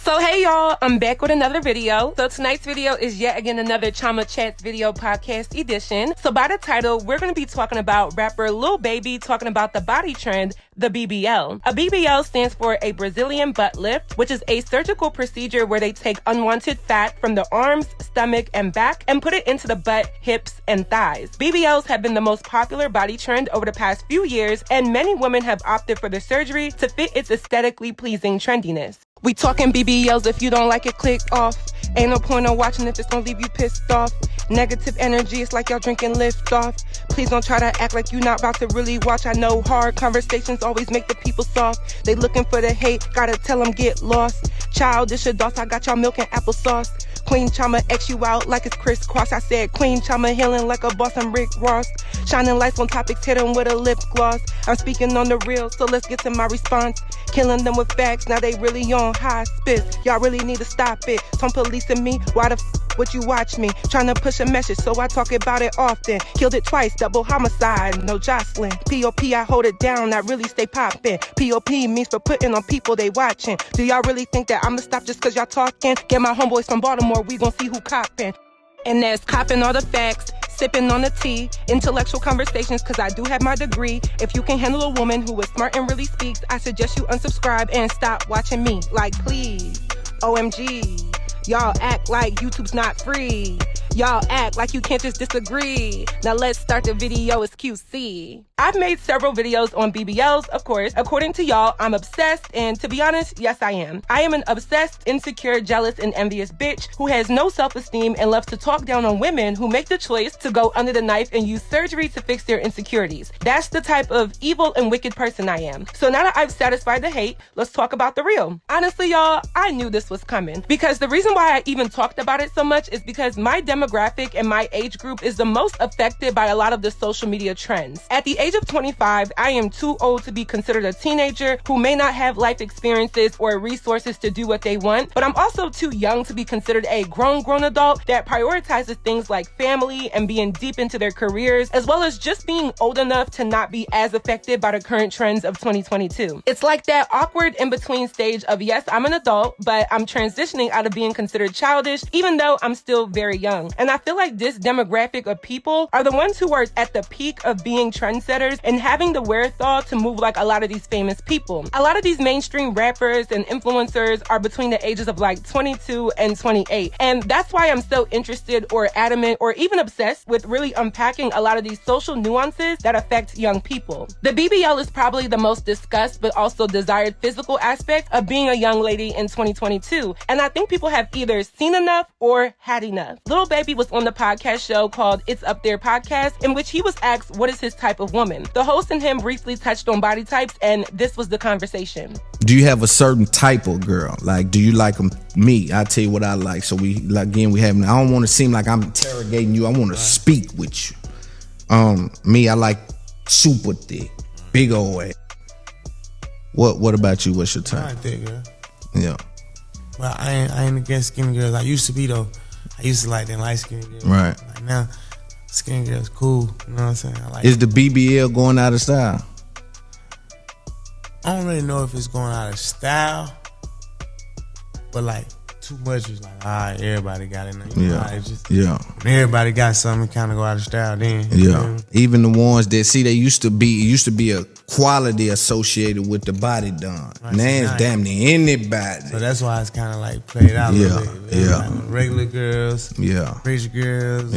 So hey y'all, I'm back with another video. So tonight's video is yet again another Chioma Chats video podcast edition. So by the title, we're going to be talking about rapper Lil Baby talking about the body trend, the Bbl. A Bbl stands for a Brazilian butt lift, which is a surgical procedure where they take unwanted fat from the arms, stomach, and back and put it into the butt, hips, and thighs. Bbls have been the most popular body trend over the past few years, and many women have opted for the surgery to fit its aesthetically pleasing trendiness. We talking BBLs, if you don't like it, click off. Ain't no point on watching if it's gonna leave you pissed off. Negative energy, it's like y'all drinking lift off. Please don't try to act like you not about to really watch. I know hard conversations always make the people soft. They looking for the hate, gotta tell them get lost. Childish adults, I got y'all milk and applesauce. Queen Chioma X you out like it's crisscross. I said Queen Chioma healing like a boss, I'm Rick Ross. Shining lights on topics, hit 'em with a lip gloss. I'm speaking on the real, so let's get to my response. Killing them with facts, now they really on high spit. Y'all really need to stop it. Some policing me, why the would you watch me? Trying to push a message, so I talk about it often. Killed it twice, double homicide, no jostling. POP, I hold it down, I really stay popping. POP means for putting on people they watching. Do y'all really think that I'ma stop just cause y'all talking? Get my homeboys from Baltimore, we gon' see who copping. And that's copping all the facts, sipping on the tea, intellectual conversations, cause I do have my degree. If you can handle a woman who is smart and really speaks, I suggest you unsubscribe and stop watching me. Like, please, OMG. Y'all act like YouTube's not free. Y'all act like you can't just disagree. Now let's start the video as QC. I've made several videos on BBLs, of course. According to y'all, I'm obsessed, and to be honest, yes I am. I am an obsessed, insecure, jealous, and envious bitch who has no self-esteem and loves to talk down on women who make the choice to go under the knife and use surgery to fix their insecurities. That's the type of evil and wicked person I am. So now that I've satisfied the hate, let's talk about the real. Honestly, y'all, I knew this was coming, because the reason why I even talked about it so much is because my demographic and my age group is the most affected by a lot of the social media trends. At the age of 25, I am too old to be considered a teenager who may not have life experiences or resources to do what they want, but I'm also too young to be considered a grown adult that prioritizes things like family and being deep into their careers, as well as just being old enough to not be as affected by the current trends of 2022. It's like that awkward in-between stage of, yes, I'm an adult, but I'm transitioning out of being considered childish, even though I'm still very young. And I feel like this demographic of people are the ones who are at the peak of being trendsetters and having the wherewithal to move like a lot of these famous people. A lot of these mainstream rappers and influencers are between the ages of like 22 and 28. And that's why I'm so interested or adamant or even obsessed with really unpacking a lot of these social nuances that affect young people. The BBL is probably the most discussed but also desired physical aspect of being a young lady in 2022. And I think people have either seen enough or had enough. Lil Baby was on the podcast show called It's Up There Podcast, in which he was asked what is his type of woman. The host and him briefly touched on body types, and this was the conversation. Do you have a certain type of girl? Like, do you like them? Me, I tell you what I like. So we having, I don't want to seem like I'm interrogating you. I want to speak with you. Me, I like super thick, big old ass. What about you? What's your type? I like thick girl. Yeah. But I ain't against skinny girls. I used to be though. I used to like them light skinny girls. Right. Like now, skinny girls cool. You know what I'm saying? I like Is the BBL going out of style? I don't really know if it's going out of style, but like too much is like, all right, everybody got it now. You know, it's just, when everybody got something, kind of go out of style then. Yeah. You know? Even the ones that see, they used to be a quality associated with the body done. Right, now it's damn near anybody. So that's why it's kind of like played out a little bit. Yeah. Like regular girls, rich girls,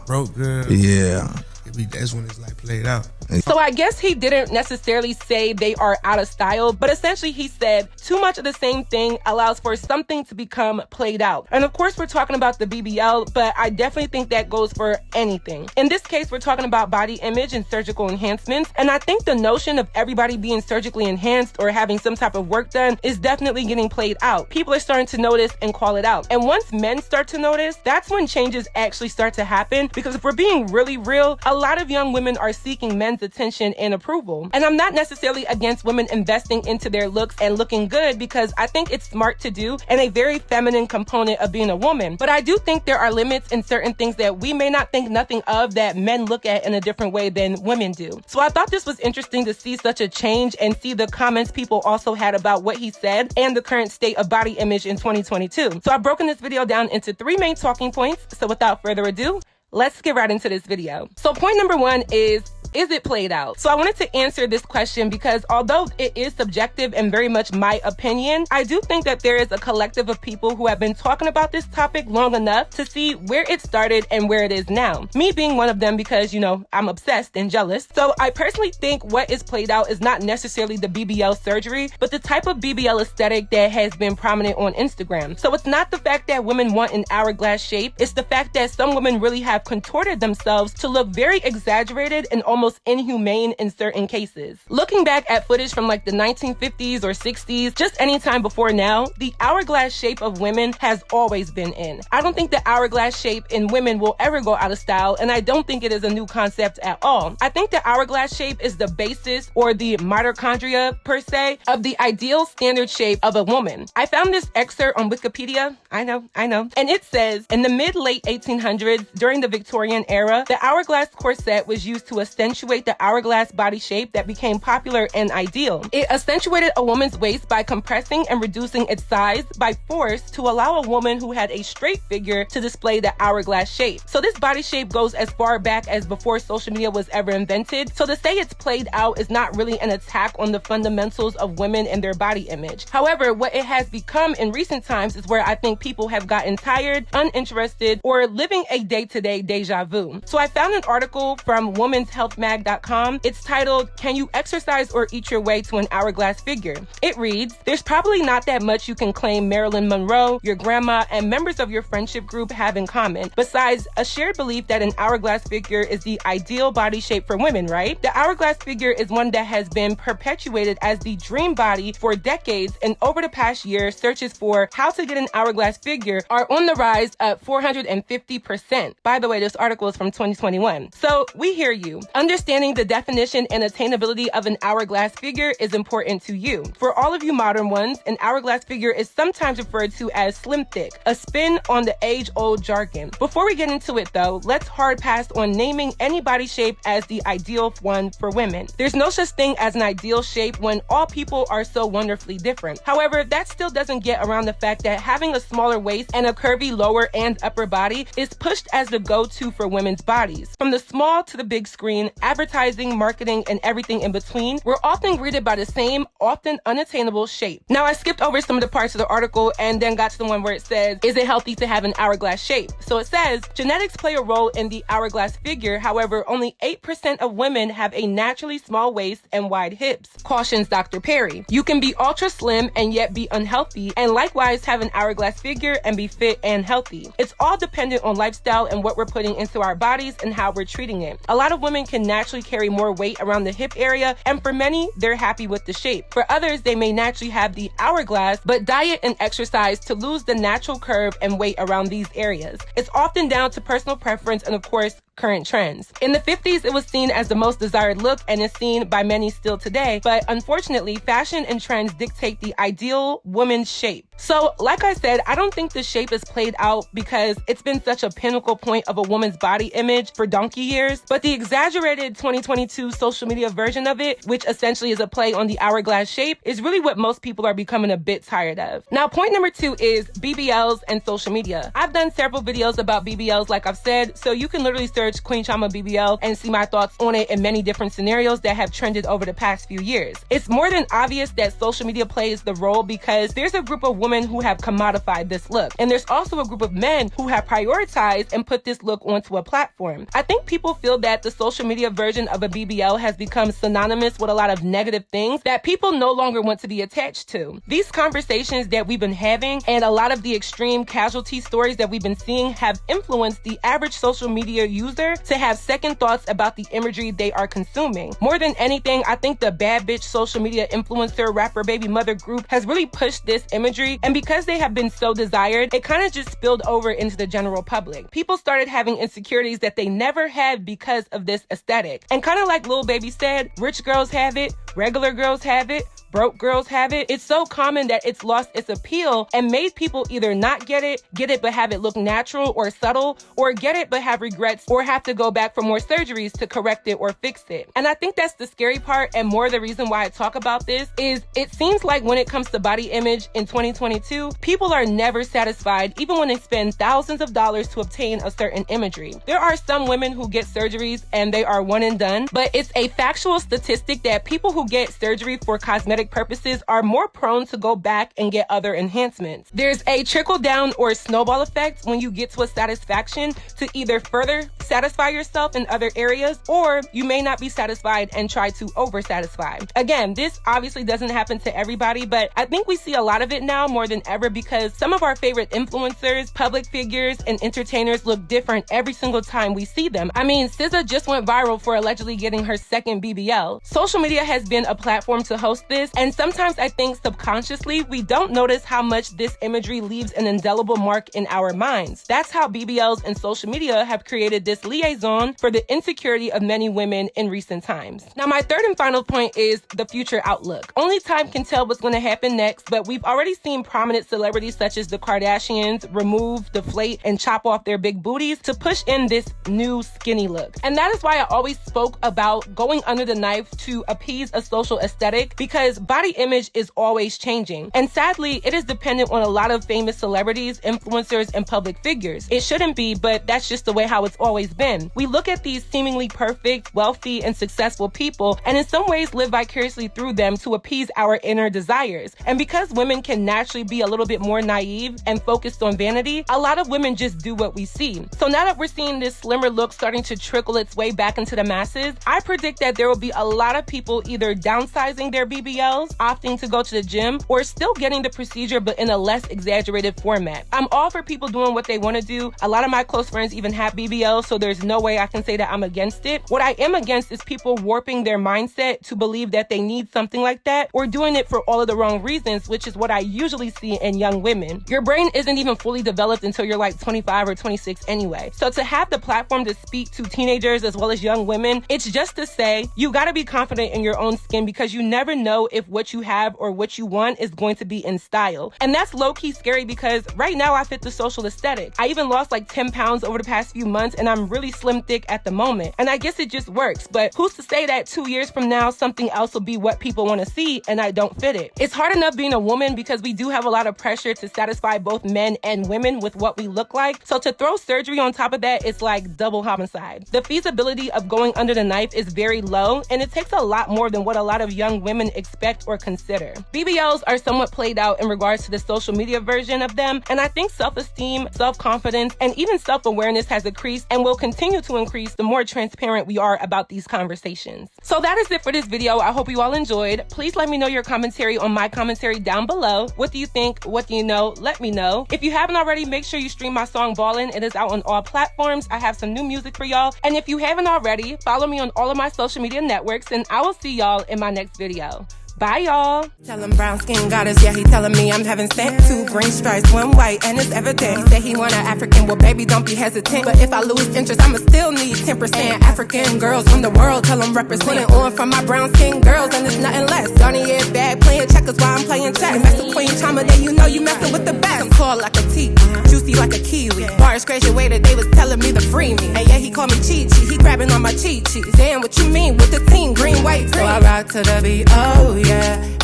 broke girls. Yeah. That's when it's like played out. So I guess he didn't necessarily say they are out of style, but essentially he said too much of the same thing allows for something to become played out. And of course we're talking about the BBL, but I definitely think that goes for anything. In this case, we're talking about body image and surgical enhancements. And I think the notion of everybody being surgically enhanced or having some type of work done is definitely getting played out. People are starting to notice and call it out. And once men start to notice, that's when changes actually start to happen. Because if we're being really real, a lot of young women are seeking men's attention and approval. And I'm not necessarily against women investing into their looks and looking good, because I think it's smart to do and a very feminine component of being a woman. But I do think there are limits in certain things that we may not think nothing of that men look at in a different way than women do. So I thought this was interesting to see such a change and see the comments people also had about what he said and the current state of body image in 2022. So I've broken this video down into 3 main talking points. So without further ado, let's get right into this video. So point number 1 is it played out? So I wanted to answer this question because although it is subjective and very much my opinion, I do think that there is a collective of people who have been talking about this topic long enough to see where it started and where it is now. Me being one of them because, you know, I'm obsessed and jealous. So I personally think what is played out is not necessarily the BBL surgery, but the type of BBL aesthetic that has been prominent on Instagram. So it's not the fact that women want an hourglass shape, it's the fact that some women really have contorted themselves to look very exaggerated and almost inhumane in certain cases. Looking back at footage from like the 1950s or 60s, just any time before now, the hourglass shape of women has always been in. I don't think the hourglass shape in women will ever go out of style, and I don't think it is a new concept at all. I think the hourglass shape is the basis or the mitochondria per se of the ideal standard shape of a woman. I found this excerpt on Wikipedia. I know. And it says, in the mid-late 1800s, during the Victorian era, the hourglass corset was used to accentuate the hourglass body shape that became popular and ideal. It accentuated a woman's waist by compressing and reducing its size by force to allow a woman who had a straight figure to display the hourglass shape. So this body shape goes as far back as before social media was ever invented. So to say it's played out is not really an attack on the fundamentals of women and their body image. However, what it has become in recent times is where I think people have gotten tired, uninterested, or living a day-to-day deja vu. So I found an article from womenshealthmag.com. It's titled, "Can You Exercise or Eat Your Way to an Hourglass Figure?" It reads, "There's probably not that much you can claim Marilyn Monroe, your grandma, and members of your friendship group have in common, besides a shared belief that an hourglass figure is the ideal body shape for women, right? The hourglass figure is one that has been perpetuated as the dream body for decades, and over the past year, searches for how to get an hourglass figure are on the rise at 450%. By the way, this article is from 2021. So we hear you. Understanding the definition and attainability of an hourglass figure is important to you. For all of you modern ones, an hourglass figure is sometimes referred to as slim thick, a spin on the age-old jargon. Before we get into it though, let's hard pass on naming any body shape as the ideal one for women. There's no such thing as an ideal shape when all people are so wonderfully different. However, that still doesn't get around the fact that having a smaller waist and a curvy lower and upper body is pushed as the go-to for women's bodies. From the small to the big screen, advertising, marketing, and everything in between, we're often greeted by the same, often unattainable shape. Now, I skipped over some of the parts of the article and then got to the one where it says, is it healthy to have an hourglass shape? So it says, genetics play a role in the hourglass figure. However, only 8% of women have a naturally small waist and wide hips, cautions Dr. Perry. You can be ultra slim and yet be unhealthy, and likewise have an hourglass figure and be fit and healthy. It's all dependent on lifestyle and what we're putting into our bodies and how we're treating it. A lot of women can naturally carry more weight around the hip area, and for many, they're happy with the shape. For others, they may naturally have the hourglass, but diet and exercise to lose the natural curve and weight around these areas. It's often down to personal preference and, of course, current trends. In the 50s, it was seen as the most desired look and is seen by many still today, but unfortunately, fashion and trends dictate the ideal woman's shape. So, like I said, I don't think the shape is played out because it's been such a pinnacle point of a woman's body image for donkey years, but the exaggerated 2022 social media version of it, which essentially is a play on the hourglass shape, is really what most people are becoming a bit tired of. Now, point number 2 is BBLs and social media. I've done several videos about BBLs, like I've said, so you can literally search Queen Chioma BBL and see my thoughts on it in many different scenarios that have trended over the past few years. It's more than obvious that social media plays the role because there's a group of women who have commodified this look, and there's also a group of men who have prioritized and put this look onto a platform. I think people feel that the social media version of a BBL has become synonymous with a lot of negative things that people no longer want to be attached to. These conversations that we've been having and a lot of the extreme casualty stories that we've been seeing have influenced the average social media user influencer to have second thoughts about the imagery they are consuming. More than anything, I think the bad bitch social media influencer rapper baby mother group has really pushed this imagery, and because they have been so desired, it kind of just spilled over into the general public. People started having insecurities that they never had because of this aesthetic. And kind of like Lil Baby said, rich girls have it, regular girls have it, broke girls have it. It's so common that it's lost its appeal and made people either not get it but have it look natural or subtle, or get it but have regrets or have to go back for more surgeries to correct it or fix it. And I think that's the scary part, and more the reason why I talk about this is it seems like when it comes to body image in 2022, people are never satisfied even when they spend thousands of dollars to obtain a certain imagery. There are some women who get surgeries and they are one and done, but it's a factual statistic that people who get surgery for cosmetic purposes are more prone to go back and get other enhancements. There's a trickle down or snowball effect when you get to a satisfaction to either further satisfy yourself in other areas, or you may not be satisfied and try to over satisfy. Again, this obviously doesn't happen to everybody, but I think we see a lot of it now more than ever because some of our favorite influencers, public figures, and entertainers look different every single time we see them. I mean, SZA just went viral for allegedly getting her second BBL. Social media has been a platform to host this, and sometimes I think subconsciously we don't notice how much this imagery leaves an indelible mark in our minds. That's how BBLs and social media have created this liaison for the insecurity of many women in recent times. Now, my third and final point is the future outlook. Only time can tell what's going to happen next, but we've already seen prominent celebrities such as the Kardashians remove, deflate, and chop off their big booties to push in this new skinny look. And that is why I always spoke about going under the knife to appease a social aesthetic, because body image is always changing. And sadly, it is dependent on a lot of famous celebrities, influencers, and public figures. It shouldn't be, but that's just the way how it's always been. We look at these seemingly perfect, wealthy, and successful people, and in some ways live vicariously through them to appease our inner desires. And because women can naturally be a little bit more naive and focused on vanity, a lot of women just do what we see. So now that we're seeing this slimmer look starting to trickle its way back into the masses, I predict that there will be a lot of people either downsizing their BBLs, opting to go to the gym, or still getting the procedure but in a less exaggerated format. I'm all for people doing what they want to do. A lot of my close friends even have BBLs, so there's no way I can say that I'm against it. What I am against is people warping their mindset to believe that they need something like that, or doing it for all of the wrong reasons, which is what I usually see in young women. Your brain isn't even fully developed until you're like 25 or 26 anyway. So to have the platform to speak to teenagers as well as young women, it's just to say you gotta be confident in your own skin, because you never know if what you have or what you want is going to be in style. And that's low-key scary because right now I fit the social aesthetic. I even lost like 10 pounds over the past few months, and I'm really slim thick at the moment. And I guess it just works, but who's to say that 2 years from now something else will be what people want to see and I don't fit it? It's hard enough being a woman because we do have a lot of pressure to satisfy both men and women with what we look like. So to throw surgery on top of that, it's like double homicide. The feasibility of going under the knife is very low, and it takes a lot more than what a lot of young women expect or consider. BBLs are somewhat played out in regards to the social media version of them, and I think self-esteem, self-confidence, and even self-awareness has increased and will continue to increase the more transparent we are about these conversations. So that is it for this video. I hope you all enjoyed. Please let me know your commentary on my commentary down below. What do you think? What do you know? Let me know. If you haven't already, make sure you stream my song Ballin'. It is out on all platforms. I have some new music for y'all. And if you haven't already, follow me on all of my social media networks, and I will see y'all in my next video. Bye, y'all. Tell him brown skin goddess, yeah, he telling me I'm heaven sent. 2 green stripes, 1 white, and it's evident. He said he want an African, well, baby, don't be hesitant. But if I lose interest, I'ma still need 10%. African girls from the world, tell them represent. Put it on for my brown skin girls, and it's nothing less. Donnie is bad, playing checkers while I'm playing chess. You mess with Queen Chioma, then you know you messing with the best. I'm tall like a tea, juicy like a kiwi. Bars graduated, they was telling me to free me. And yeah, he called me Chi-Chi, he grabbing on my cheat-cheese. Damn, what you mean with the team, green, white, green? So I rock to the beat, oh yeah.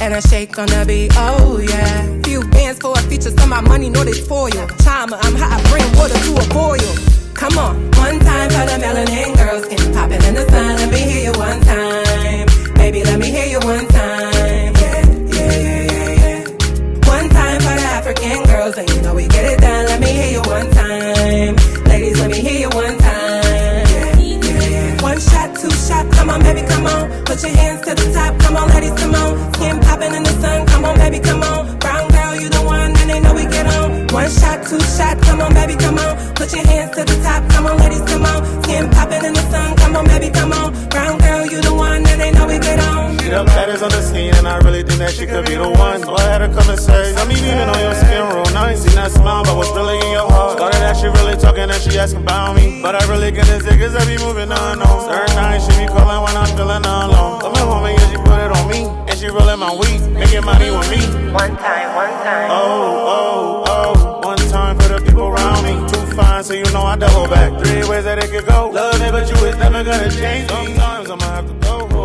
And I shake on the beat, oh yeah. Few bands for a feature, so my money know they spoil. Chioma, I'm hot, I bring water to a boil. Come on, one time for the melanin girls, skin popping in the sun. Let me hear you one time, baby, let me hear you one time. Yeah, yeah, yeah, yeah, yeah. One time for the African girls, and you know we get it done. Let me hear you one time, ladies, let me hear you one time. Yeah, yeah, yeah. 1 shot, 2 shot, come on, baby, come on. Put your hands to the top, come on, ladies, come on. Skin popping in the sun, come on, baby, come on. Brown girl, you the one, and they know we get on. 1 shot, 2 shot, come on, baby, come on. Put your hands to the top, come on, ladies, come on. Skin popping and I really think that she could be the one. So I had her come and say, tell me leaving on your skin real nice. Seen that smile, but what's really in your heart? Started that she really talking and she asking about me, but I really get this cause I be moving unknown. Certain nights she be calling when I'm feeling alone. Coming home and yeah, she put it on me, and she rolling my weed, making money with me. One time. Oh, one time for the people around me. Too fine, so you know I double back. 3 ways that it could go. Love it, but you is never gonna change. Sometimes I'ma have to go.